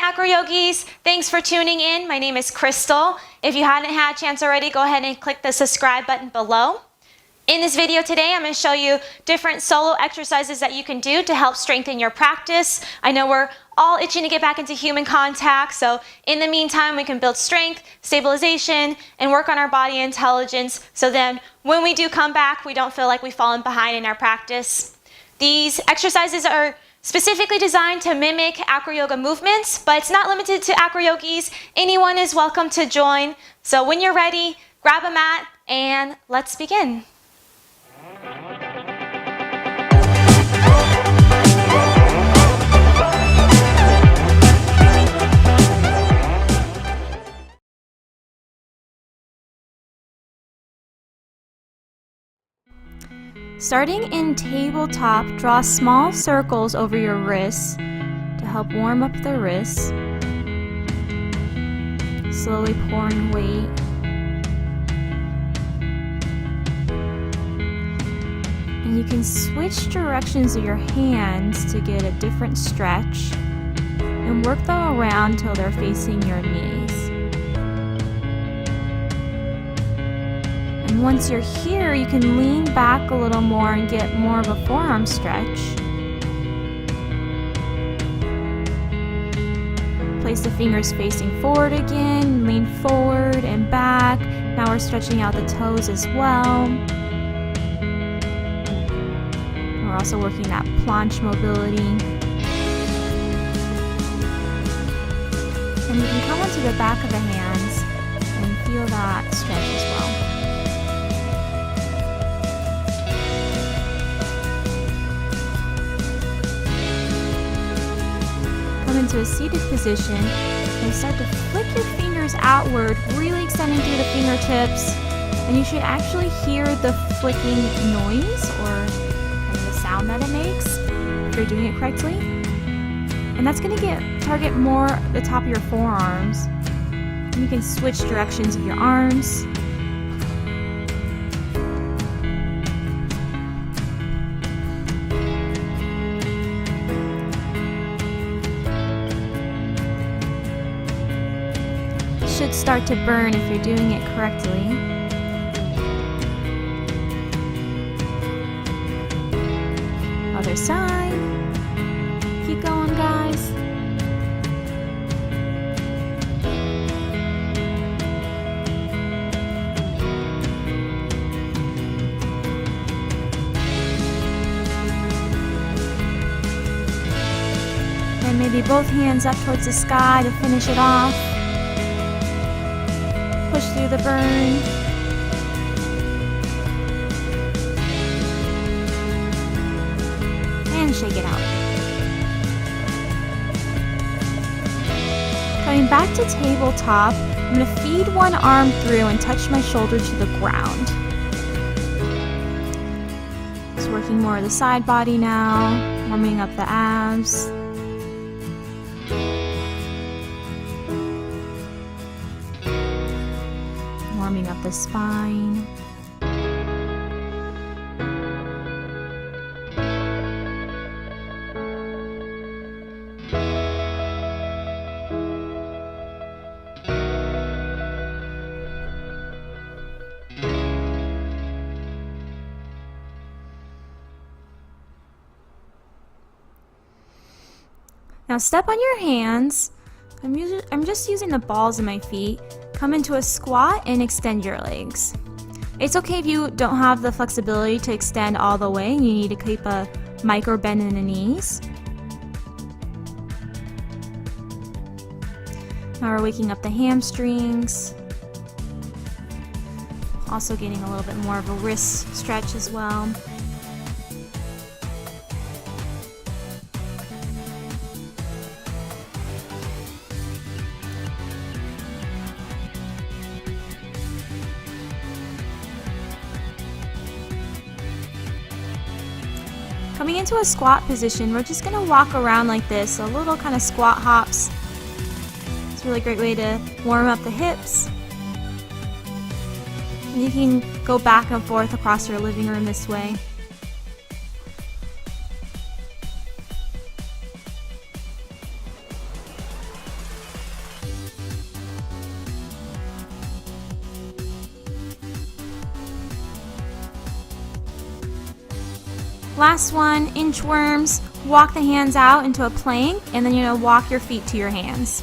Acro Yogis. Thanks for tuning in. My name is Crystal. If you hadn't had a chance already, go ahead and click the subscribe button below. In this video today, I'm going to show you different solo exercises that you can do to help strengthen your practice. I know we're all itching to get back into human contact, so in the meantime, we can build strength, stabilization, and work on our body intelligence, so then when we do come back, we don't feel like we've fallen behind in our practice. These exercises are specifically designed to mimic acro yoga movements, but it's not limited to acro yogis. Anyone is welcome to join. So when you're ready, grab a mat and let's begin. Starting in tabletop, draw small circles over your wrists to help warm up the wrists. Slowly pouring weight. And you can switch directions of your hands to get a different stretch and work them around until they're facing your knees. And once you're here, you can lean back a little more and get more of a forearm stretch. Place the fingers facing forward again, lean forward and back. Now we're stretching out the toes as well. We're also working that planche mobility. And you can come onto the back of the hands and feel that stretch as well. Come into a seated position and start to flick your fingers outward, really extending through the fingertips. And you should actually hear the flicking noise or kind of the sound that it makes if you're doing it correctly. And that's going to target more the top of your forearms. And you can switch directions of your arms. Should start to burn if you're doing it correctly. Other side. Keep going, guys. And maybe both hands up towards the sky to finish it off. Push through the burn. And shake it out. Going back to tabletop, I'm going to feed one arm through and touch my shoulder to the ground. Just working more of the side body now, warming up the abs. Warming up the spine. Now step on your hands. I'm just using the balls of my feet. Come into a squat and extend your legs. It's okay if you don't have the flexibility to extend all the way. You need to keep a micro bend in the knees. Now we're waking up the hamstrings. Also getting a little bit more of a wrist stretch as well. Coming into a squat position, we're just going to walk around like this, a little kind of squat hops. It's a really great way to warm up the hips. And you can go back and forth across your living room this way. Last one, inchworms. Walk the hands out into a plank, and then you're going to walk your feet to your hands.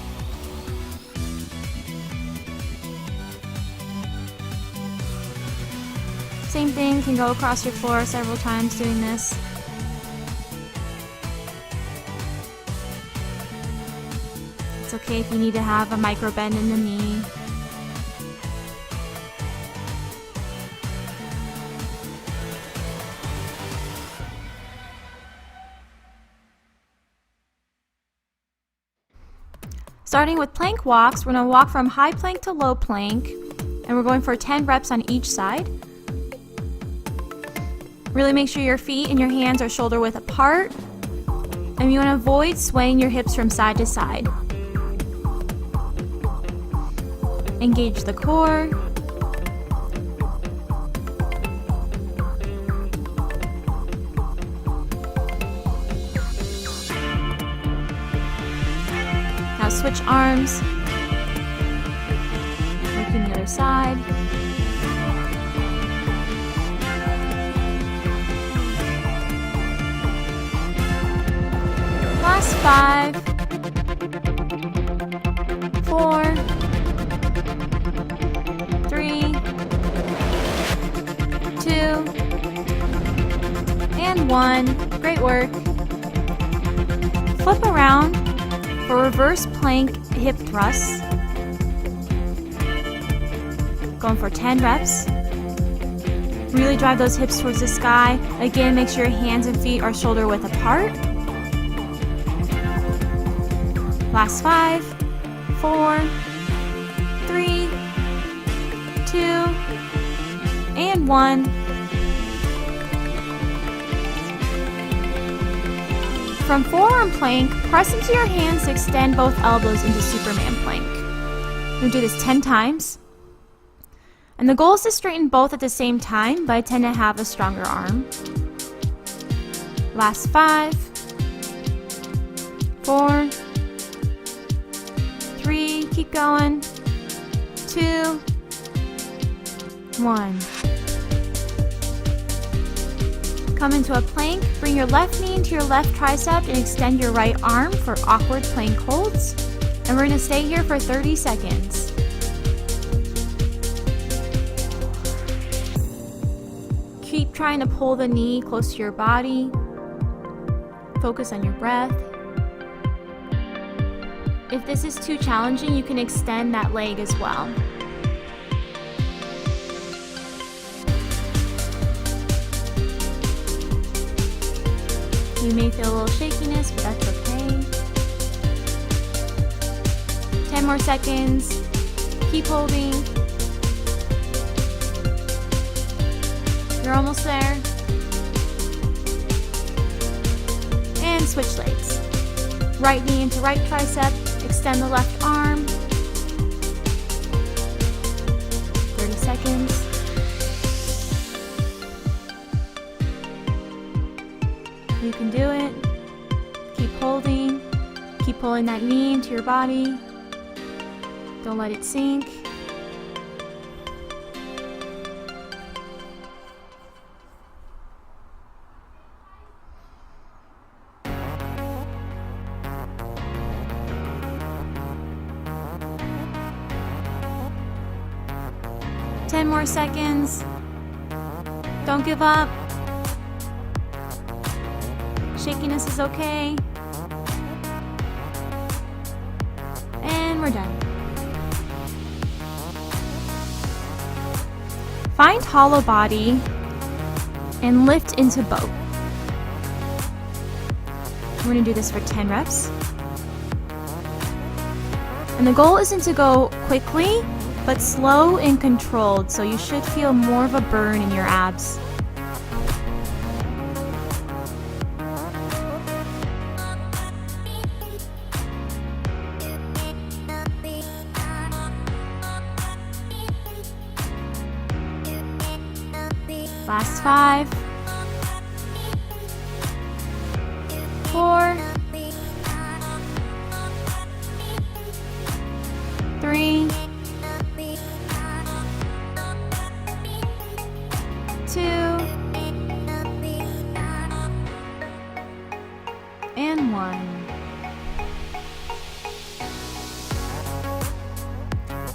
Same thing, you can go across your floor several times doing this. It's okay if you need to have a micro bend in the knee. Starting with plank walks, we're going to walk from high plank to low plank, and we're going for 10 reps on each side. Really make sure your feet and your hands are shoulder width apart, and you want to avoid swaying your hips from side to side. Engage the core. Now switch arms. Working the other side. Last 5, 4, 3, 2, and 1. Great work. Flip around for reverse plank hip thrusts. Going for 10 reps. Really drive those hips towards the sky. Again, make sure your hands and feet are shoulder width apart. Last 5, 4, 3, 2, and 1. From forearm plank, press into your hands to extend both elbows into Superman plank. We're going to do this 10 times. And the goal is to straighten both at the same time, but I tend to have a stronger arm. Last 5, 4, 3, keep going, 2, 1. Come into a plank, bring your left knee into your left tricep and extend your right arm for awkward plank holds. And we're going to stay here for 30 seconds. Keep trying to pull the knee close to your body. Focus on your breath. If this is too challenging, you can extend that leg as well. You may feel a little shakiness, but that's okay. 10 more seconds. Keep holding. You're almost there. And switch legs. Right knee into right tricep. Extend the left arm. 30 seconds. You can do it. Keep holding. Keep pulling that knee into your body. Don't let it sink. Ten more seconds. Don't give up. Shakiness is okay. And we're done. Find hollow body and lift into boat. We're going to do this for 10 reps. And the goal isn't to go quickly, but slow and controlled, so you should feel more of a burn in your abs. Last 5, 4, 3, 2,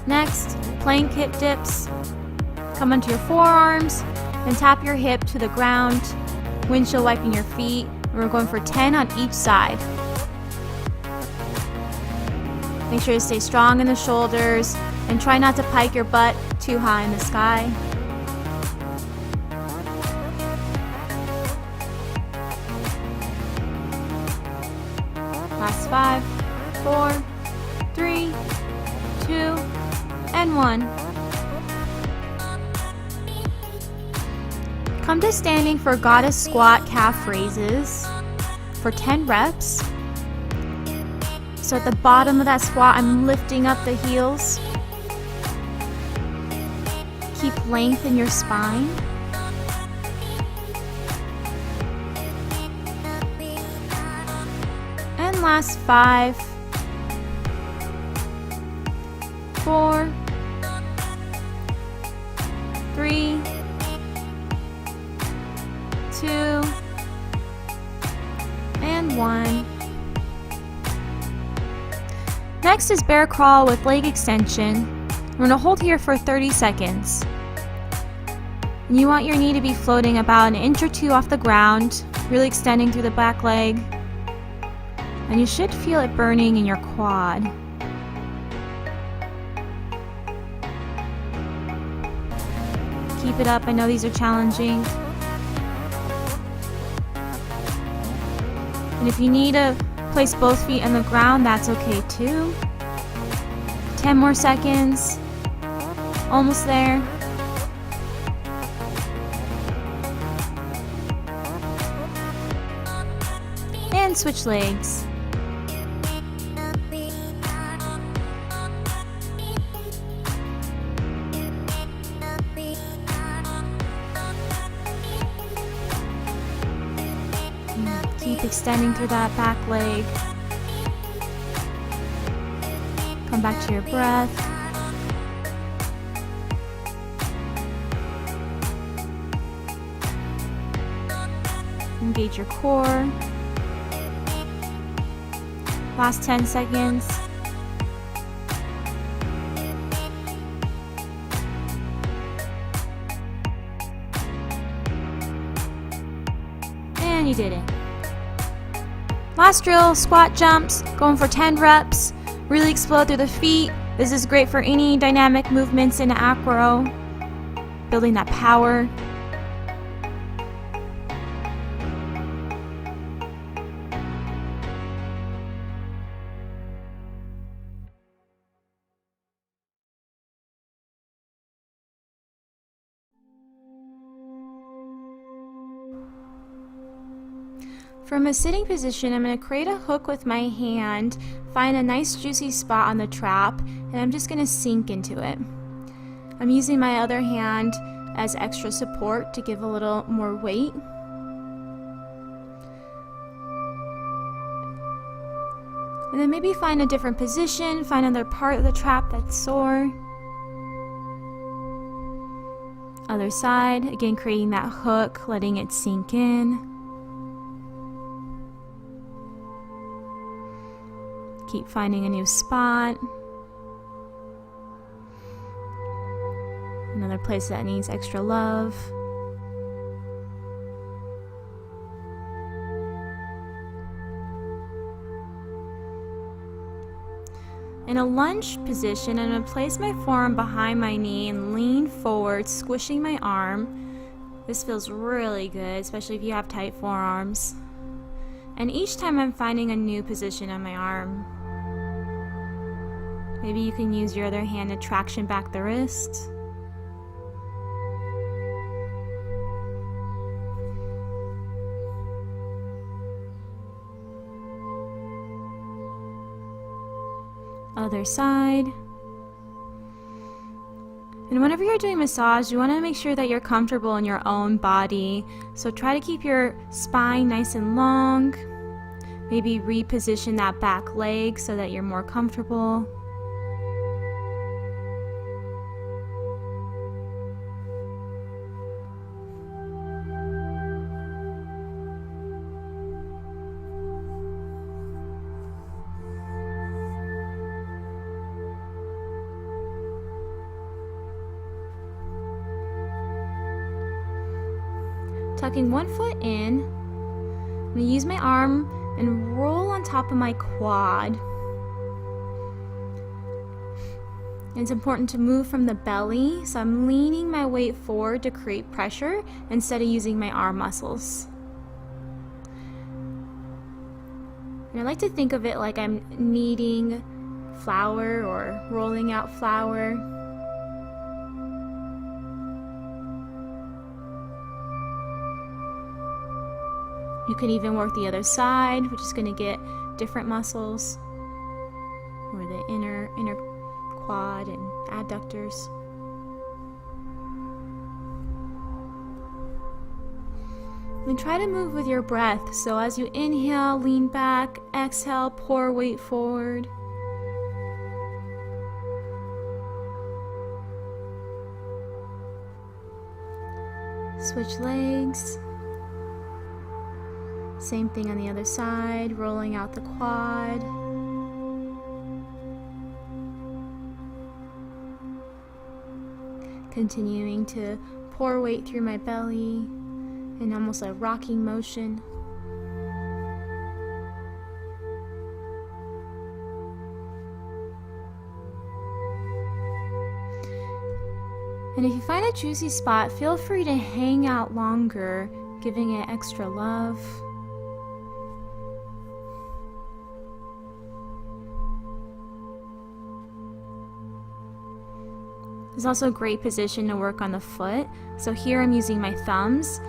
Next, plank hip dips. Come onto your forearms and tap your hip to the ground, windshield wiping your feet. And we're going for 10 on each side. Make sure to stay strong in the shoulders and try not to pike your butt too high in the sky. Last 5, 4, 3, 2, and 1. Come to standing for goddess squat calf raises for 10 reps. So at the bottom of that squat, I'm lifting up the heels. Keep length in your spine. And last 5, 4, 3, 2, and 1. Next is bear crawl with leg extension. We're going to hold here for 30 seconds. And you want your knee to be floating about an inch or two off the ground, really extending through the back leg. And you should feel it burning in your quad. Keep it up. I know these are challenging. And if you need to place both feet on the ground, that's okay too. 10 more seconds. Almost there. And switch legs. Keep extending through that back leg. Come back to your breath. Engage your core. Last 10 seconds. And you did it. Last drill, squat jumps, going for 10 reps. Really explode through the feet. This is great for any dynamic movements in acro, building that power. From a sitting position, I'm going to create a hook with my hand, find a nice juicy spot on the trap, and I'm just going to sink into it. I'm using my other hand as extra support to give a little more weight. And then maybe find a different position, find another part of the trap that's sore. Other side, again creating that hook, letting it sink in. Keep finding a new spot. Another place that needs extra love. In a lunge position, I'm going to place my forearm behind my knee and lean forward, squishing my arm. This feels really good, especially if you have tight forearms. And each time I'm finding a new position on my arm. Maybe you can use your other hand to traction back the wrist. Other side. And whenever you're doing massage, you want to make sure that you're comfortable in your own body. So try to keep your spine nice and long. Maybe reposition that back leg so that you're more comfortable. Tucking one foot in, I'm going to use my arm and roll on top of my quad. It's important to move from the belly, so I'm leaning my weight forward to create pressure instead of using my arm muscles. And I like to think of it like I'm kneading flour or rolling out flour. You can even work the other side, which is going to get different muscles, or the inner quad and adductors. And try to move with your breath. So as you inhale, lean back, exhale, pour weight forward. Switch legs. Same thing on the other side, rolling out the quad. Continuing to pour weight through my belly in almost a rocking motion. And if you find a juicy spot, feel free to hang out longer, giving it extra love. It's also a great position to work on the foot. So here I'm using my thumbs,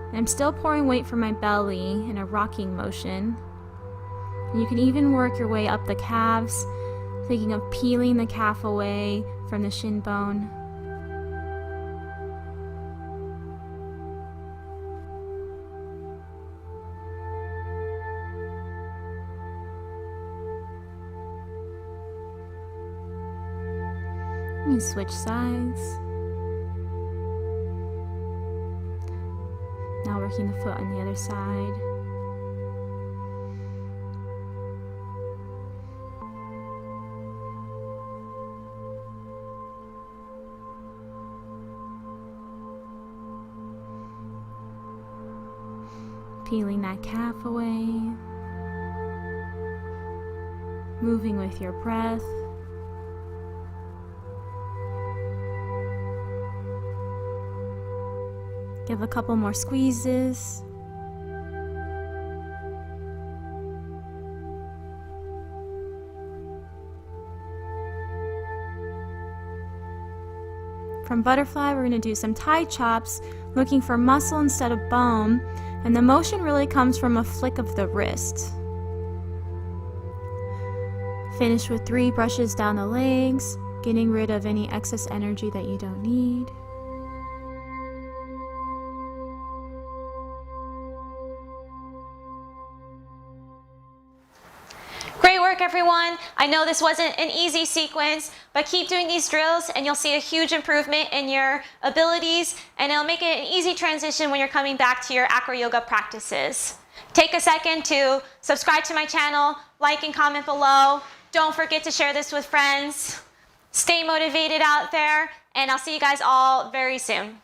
and I'm still pouring weight from my belly in a rocking motion. And you can even work your way up the calves, thinking of peeling the calf away from the shin bone. You switch sides. Now working the foot on the other side. Peeling that calf away. Moving with your breath. Give a couple more squeezes. From butterfly, we're going to do some Thai chops, looking for muscle instead of bone, and the motion really comes from a flick of the wrist. Finish with 3 brushes down the legs, getting rid of any excess energy that you don't need. Great work, everyone. I know this wasn't an easy sequence, but keep doing these drills and you'll see a huge improvement in your abilities, and it'll make it an easy transition when you're coming back to your acro yoga practices. Take a second to subscribe to my channel, like and comment below. Don't forget to share this with friends. Stay motivated out there, and I'll see you guys all very soon.